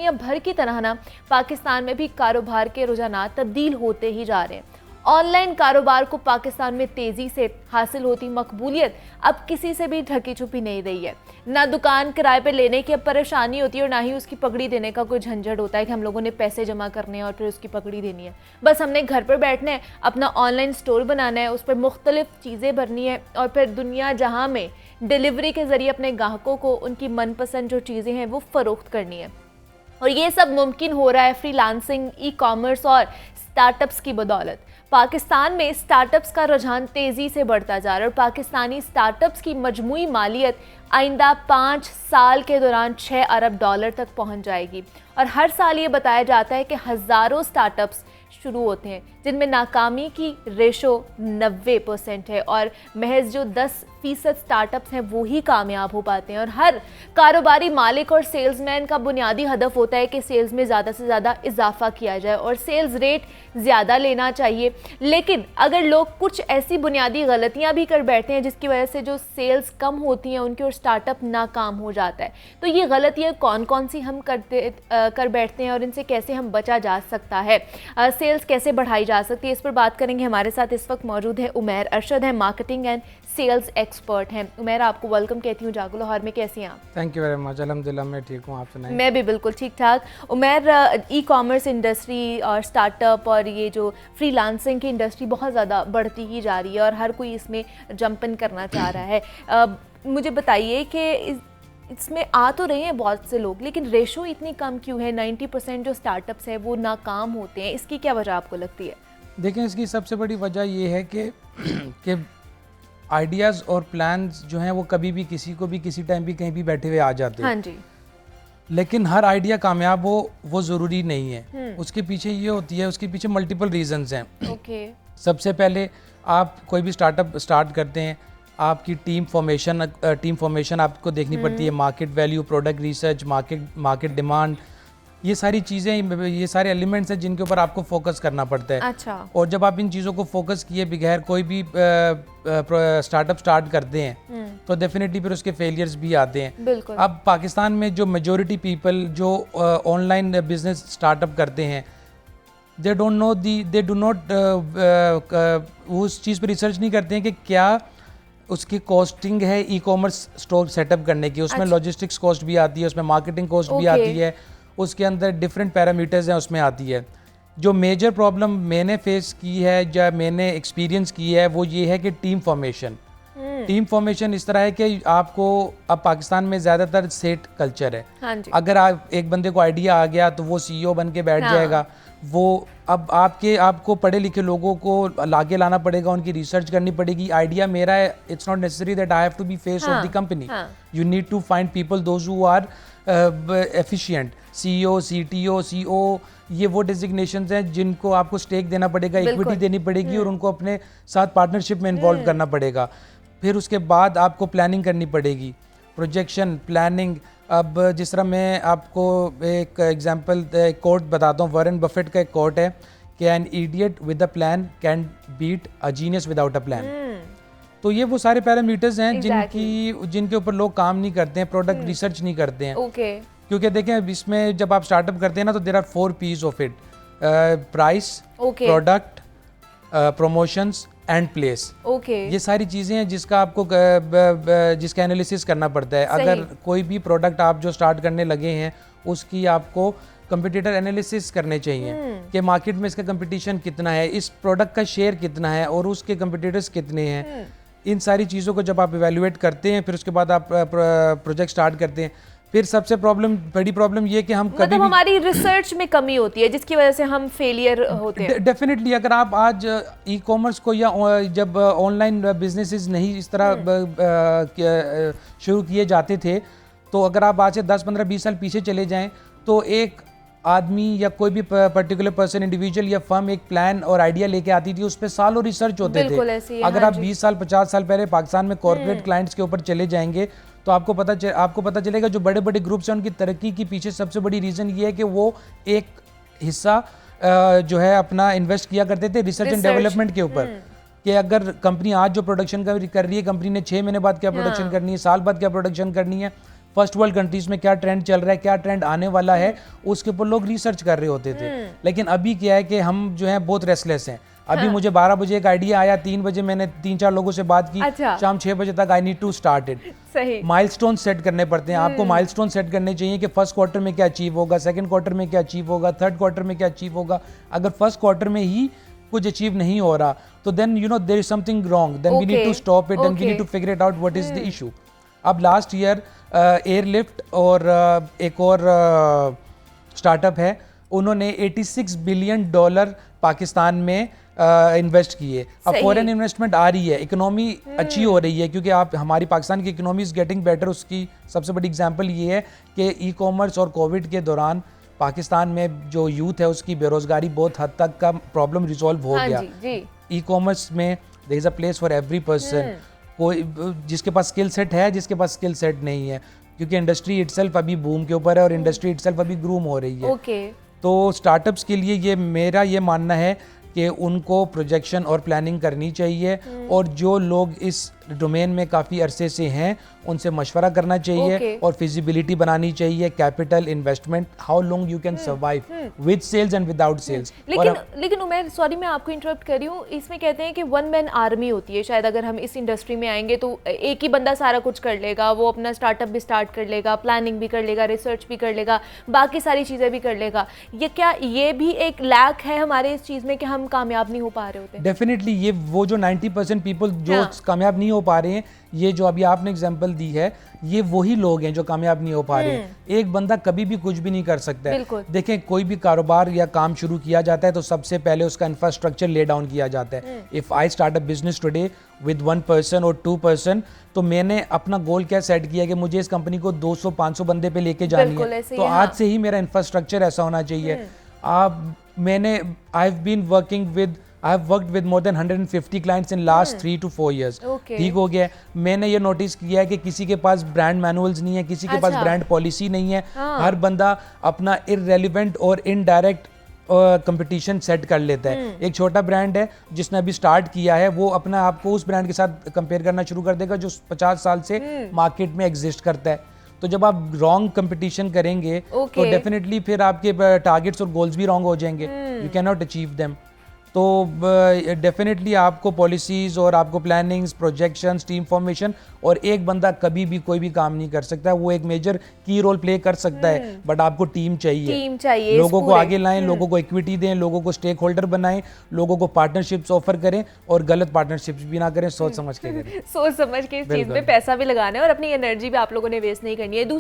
दुनिया भर की तरह ना पाकिस्तान में भी कारोबार के रुझानात तब्दील होते ही जा रहे हैं। ऑनलाइन कारोबार को पाकिस्तान में तेजी से हासिल होती मकबूलियत अब किसी से भी ढकी छुपी नहीं रही है। ना दुकान किराए पे लेने की अब परेशानी होती है और ना ही उसकी पकड़ी देने का कोई झंझट होता है कि हम लोगों ने पैसे जमा करने हैं और फिर उसकी पकड़ी देनी है। बस हमने घर पर बैठना है, अपना ऑनलाइन स्टोर बनाना है, उस पर मुख्तलिफ चीज़ें भरनी है और फिर दुनिया जहाँ में डिलीवरी के ज़रिए अपने ग्राहकों को उनकी मनपसंद जो चीज़ें हैं वो फ़रोख्त करनी है। और ये सब मुमकिन हो रहा है फ्रीलांसिंग, ई कॉमर्स और स्टार्टअप्स की बदौलत। पाकिस्तान में स्टार्टअप्स का रुझान तेज़ी से बढ़ता जा रहा है और पाकिस्तानी स्टार्टअप्स की मजमूई मालियत आइंदा 5 साल के दौरान $6 अरब तक पहुंच जाएगी। और हर साल ये बताया जाता है कि हज़ारों स्टार्टअप्स शुरू होते हैं जिनमें नाकामी की रेशो 90% है और महज जो 10% स्टार्टअप्स हैं वो ही कामयाब हो पाते हैं। और हर कारोबारी मालिक और सेल्समैन का बुनियादी हदफ होता है कि सेल्स में ज़्यादा से ज़्यादा इजाफा किया जाए और सेल्स रेट ज़्यादा लेना चाहिए। लेकिन अगर लोग कुछ ऐसी बुनियादी गलतियां भी कर बैठते हैं जिसकी वजह से जो सेल्स कम होती हैं उनकी और स्टार्टअप नाकाम हो जाता है, तो ये गलतियां कौन कौन सी हम कर बैठते हैं और इनसे कैसे हम बचा जा सकता है, सेल्स कैसे बढ़ाई जा सकती है, इस पर बात करेंगे। हमारे साथ इस वक्त मौजूद है उमैर अरशद, है मार्केटिंग एंड सेल्स एक्सपर्ट हैं। उमैर, आपको वेलकम कहती हूँ जागो लाहौर में। कैसी हैं आप? Thank you very much. अल्हम्दुलिल्लाह मैं ठीक हूँ, आप सुनाइए। मैं भी बिल्कुल ठीक ठाक। उमैर, ई कॉमर्स इंडस्ट्री और स्टार्टअप और ये जो फ्रीलांसिंग की इंडस्ट्री बहुत ज़्यादा बढ़ती ही जा रही है और हर कोई इसमें जंप इन करना चाह रहा है। मुझे बताइए कि इसमें आ तो रहे हैं बहुत से लोग, लेकिन रेशो इतनी कम क्यों है? 90% जो स्टार्टअप्स हैं वो नाकाम होते हैं, इसकी क्या वजह आपको लगती है? देखें, इसकी सबसे बड़ी वजह ये है कि आइडियाज़ और प्लान्स जो हैं वो कभी भी किसी को भी किसी टाइम भी कहीं भी बैठे हुए आ जाते हैं। हाँ जी। लेकिन हर आइडिया कामयाब हो वो ज़रूरी नहीं है। उसके पीछे ये होती है, उसके पीछे मल्टीपल रीजंस हैं। ओके। सबसे पहले आप कोई भी स्टार्टअप स्टार्ट करते हैं, आपकी टीम फॉर्मेशन आपको देखनी पड़ती है, market value, product research, market demand, ये सारी चीज़ें, ये सारे एलिमेंट्स हैं जिनके ऊपर आपको फोकस करना पड़ता है। अच्छा। और जब आप इन चीज़ों को फोकस किए बगैर कोई भी स्टार्टअप स्टार्ट करते हैं तो डेफिनेटली फिर उसके फेलियर्स भी आते हैं। बिल्कुल। अब पाकिस्तान में जो मेजॉरिटी पीपल जो ऑनलाइन बिजनेस स्टार्टअप करते हैं, दे डू नॉट उस चीज़ पर रिसर्च नहीं करते हैं कि क्या उसकी कॉस्टिंग है ई कॉमर्स स्टोर सेटअप करने की। उसमें लॉजिस्टिक्स कॉस्ट भी आती है, उसमें मार्केटिंग कॉस्ट भी आती है, उसके अंदर डिफरेंट पैरामीटर्स हैं उसमें आती है। जो मेजर प्रॉब्लम मैंने फेस की है या मैंने एक्सपीरियंस की है वो ये है कि टीम फॉर्मेशन इस तरह है कि आपको, अब पाकिस्तान में ज़्यादातर सेट कल्चर है। हाँ जी। अगर आप एक बंदे को आइडिया आ गया तो वो CEO बन के बैठ जाएगा। वो अब आपको पढ़े लिखे लोगों को लागे लाना पड़ेगा, उनकी रिसर्च करनी पड़ेगी। आइडिया मेरा है, it's not necessary that I have to be face of the company. You need to find people those who are efficient. CEO, CTO, CO, ये वो डेजिग्नेशंस हैं जिनको आपको स्टेक देना पड़ेगा, इक्विटी देनी पड़ेगी और उनको अपने साथ पार्टनरशिप में इन्वॉल्व करना पड़ेगा। फिर उसके बाद आपको प्लानिंग करनी पड़ेगी, प्रोजेक्शन प्लानिंग। अब जिस तरह मैं आपको एक एग्जांपल कोट बताता हूँ, वॉरेन बफेट का एक कोट है कि an idiot with a plan can beat a genius without a plan. तो ये वो सारे पैरामीटर्स हैं जिनके ऊपर लोग काम नहीं करते हैं, प्रोडक्ट रिसर्च नहीं करते हैं। क्योंकि देखें, इसमें जब आप स्टार्टअप करते हैं ना तो there are 4 P's of it: price, product, promotions and place. ये सारी चीज़ें हैं जिसका एनालिसिस करना पड़ता है। अगर कोई भी प्रोडक्ट आप जो स्टार्ट करने लगे हैं उसकी आपको कंपटीटर एनालिसिस करने चाहिए कि मार्केट में इसका कंपटीशन कितना है, इस प्रोडक्ट का शेयर कितना है और उसके कंपटीटर्स कितने हैं। इन सारी चीज़ों को जब आप इवेल्युएट करते हैं फिर उसके बाद आप प्रोजेक्ट स्टार्ट करते हैं। फिर सबसे बड़ी प्रॉब्लम ये कि हम कभी हमारी रिसर्च में कमी होती है जिसकी वजह से हम फेलियर होते हैं। डेफिनेटली अगर आप आज ई कॉमर्स को या जब ऑनलाइन बिजनेसेस नहीं इस तरह शुरू किए जाते थे, तो अगर आप आज से 10, 15, 20 साल पीछे चले जाएं तो एक आदमी या कोई भी पर्टिकुलर पर्सन, इंडिविजुअल या फर्म एक प्लान और आइडिया लेके आती थी, उस पर सालों रिसर्च होते थे। अगर आप 20 साल 50 साल पहले पाकिस्तान में कॉर्पोरेट क्लाइंट्स के ऊपर चले जाएंगे तो आपको पता चलेगा जो बड़े बड़े ग्रुप्स हैं उनकी तरक्की के पीछे सबसे बड़ी रीज़न ये है कि वो एक हिस्सा जो है अपना इन्वेस्ट किया करते थे रिसर्च एंड डेवलपमेंट के ऊपर। कि अगर कंपनी आज जो प्रोडक्शन कर रही है, कंपनी ने 6 महीने बाद क्या प्रोडक्शन करनी है, साल बाद क्या प्रोडक्शन करनी है, फर्स्ट वर्ल्ड कंट्रीज में क्या ट्रेंड चल रहा है, क्या ट्रेंड आने वाला है, उसके ऊपर लोग रिसर्च कर रहे होते थे। लेकिन अभी क्या है कि हम जो है बहुत रेस्टलेस हैं। अभी मुझे 12 बजे एक आइडिया आया, 3 बजे मैंने 3-4 लोगों से बात की, अच्छा। शाम 6 बजे तक I need to start it. सही। माइलस्टोन सेट करने पड़ते हैं आपको, माइलस्टोन सेट करने चाहिए कि फर्स्ट क्वार्टर में क्या अचीव होगा, सेकंड क्वार्टर में क्या अचीव होगा, थर्ड क्वार्टर में क्या अचीव होगा। अगर फर्स्ट क्वार्टर में ही कुछ अचीव नहीं हो रहा तो then you know there is something wrong, then we need to stop it, then we need to figure it out what is the issue. अब लास्ट ईयर एयरलिफ्ट और एक और स्टार्टअप है, उन्होंने $86 बिलियन पाकिस्तान में इन्वेस्ट किए। अब फॉरेन इन्वेस्टमेंट आ रही है, इकोनॉमी अच्छी हो रही है, क्योंकि आप हमारी पाकिस्तान की इकोनॉमी इज गेटिंग बेटर। उसकी सबसे बड़ी एग्जांपल ये है कि ई कॉमर्स और कोविड के दौरान पाकिस्तान में जो यूथ है उसकी बेरोजगारी बहुत हद तक का प्रॉब्लम रिजॉल्व हो गया। ई कॉमर्स में there is a place for every person. कोई जिसके पास स्किल सेट है, जिसके पास स्किल सेट नहीं है, क्योंकि इंडस्ट्री इटसेल्फ अभी बूम के ऊपर है और इंडस्ट्री इटसेल्फ अभी ग्रूम हो रही है। तो स्टार्टअप्स के लिए ये मेरा ये मानना है कि उनको प्रोजेक्शन और प्लानिंग करनी चाहिए, और जो लोग इस डोमेन में काफ़ी अरसे से हैं उनसे मशवरा करना चाहिए और फिजिबिलिटी बनानी चाहिए, capital investment, how long you can survive with sales and without sales. लेकिन उमर, सॉरी मैं आपको इंटरप्ट कर रही हूँ, इसमें कहते हैं कि वन मैन आर्मी होती है शायद। अगर हम इस इंडस्ट्री में आएंगे तो एक ही बंदा सारा कुछ कर लेगा, वो अपना स्टार्टअप भी स्टार्ट कर लेगा, प्लानिंग भी कर लेगा, रिसर्च भी कर लेगा, बाकी सारी चीज़ें भी कर लेगा। ये क्या ये भी एक लैक है हमारे इस चीज़ में कि हम कामयाब नहीं हो पा रहे होते? डेफिनेटली ये वो जो 90% पीपल जो कामयाब नहीं हो पा रहे हैं, ये जो अभी आपने एग्जांपल दी है, ये वही लोग हैं जो कामयाब नहीं हो पा रहे हैं। एक बंदा कभी भी कुछ भी नहीं कर सकता है। देखें, कोई भी कारोबार या काम शुरू किया जाता है तो सबसे पहले उसका इंफ्रास्ट्रक्चर ले डाउन किया जाता है। If I start a business today with 1 person और 2 पर्सन, तो मैंने अपना गोल क्या सेट किया कि मुझे इस कंपनी को 200-500 बंदे पे लेके जानी है, तो आज से ही मेरा इंफ्रास्ट्रक्चर ऐसा होना चाहिए। I have worked with more than 150 clients in last 3 to 4 years. ठीक हो गया। मैंने ये नोटिस किया है कि किसी के पास ब्रांड मैनुअल्स नहीं है, किसी के पास ब्रांड पॉलिसी नहीं है। हर बंदा अपना इररेलेवेंट और इनडायरेक्ट कंपटीशन सेट कर लेता है। एक छोटा ब्रांड है जिसने अभी स्टार्ट किया है, वो अपना आपको उस ब्रांड के साथ कंपेयर करना शुरू कर देगा जो 50 साल से मार्केट में एग्जिस्ट करता है। तो जब आप रॉन्ग कंपटीशन करेंगे तो डेफिनेटली फिर आपके टारगेट्स और गोल्स भी रॉन्ग हो जाएंगे, you can not achieve them. तो डेफिनेटली आपको पॉलिसीज़ और आपको प्लानिंग्स, प्रोजेक्शंस, टीम फॉर्मेशन, और एक बंदा कभी भी कोई भी काम नहीं कर सकता। वो एक मेजर की रोल प्ले कर सकता है, बट आपको टीम चाहिए। लोगों को आगे लाएं, लोगों को इक्विटी दें, लोगों को स्टेक होल्डर बनाएं, लोगों को पार्टनरशिप्स ऑफर करें, और गलत पार्टनरशिप्स भी ना करें, सोच समझ के करें। सोच समझ के इस चीज़ में पैसा भी लगाना है और अपनी एनर्जी भी आप लोगों ने वेस्ट नहीं करनी है।